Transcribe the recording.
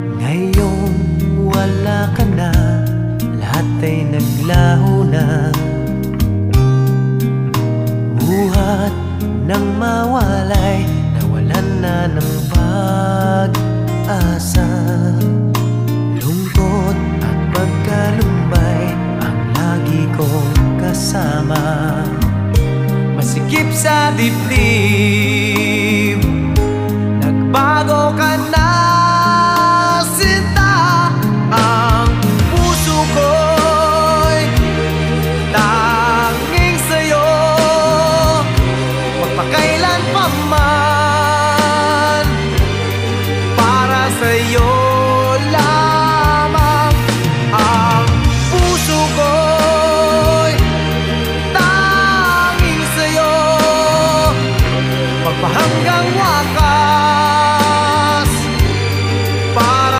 Ngayong wala ka na, lahat ay naglaho na. Buhat ng mawalay, nawalan na ng pag-asa.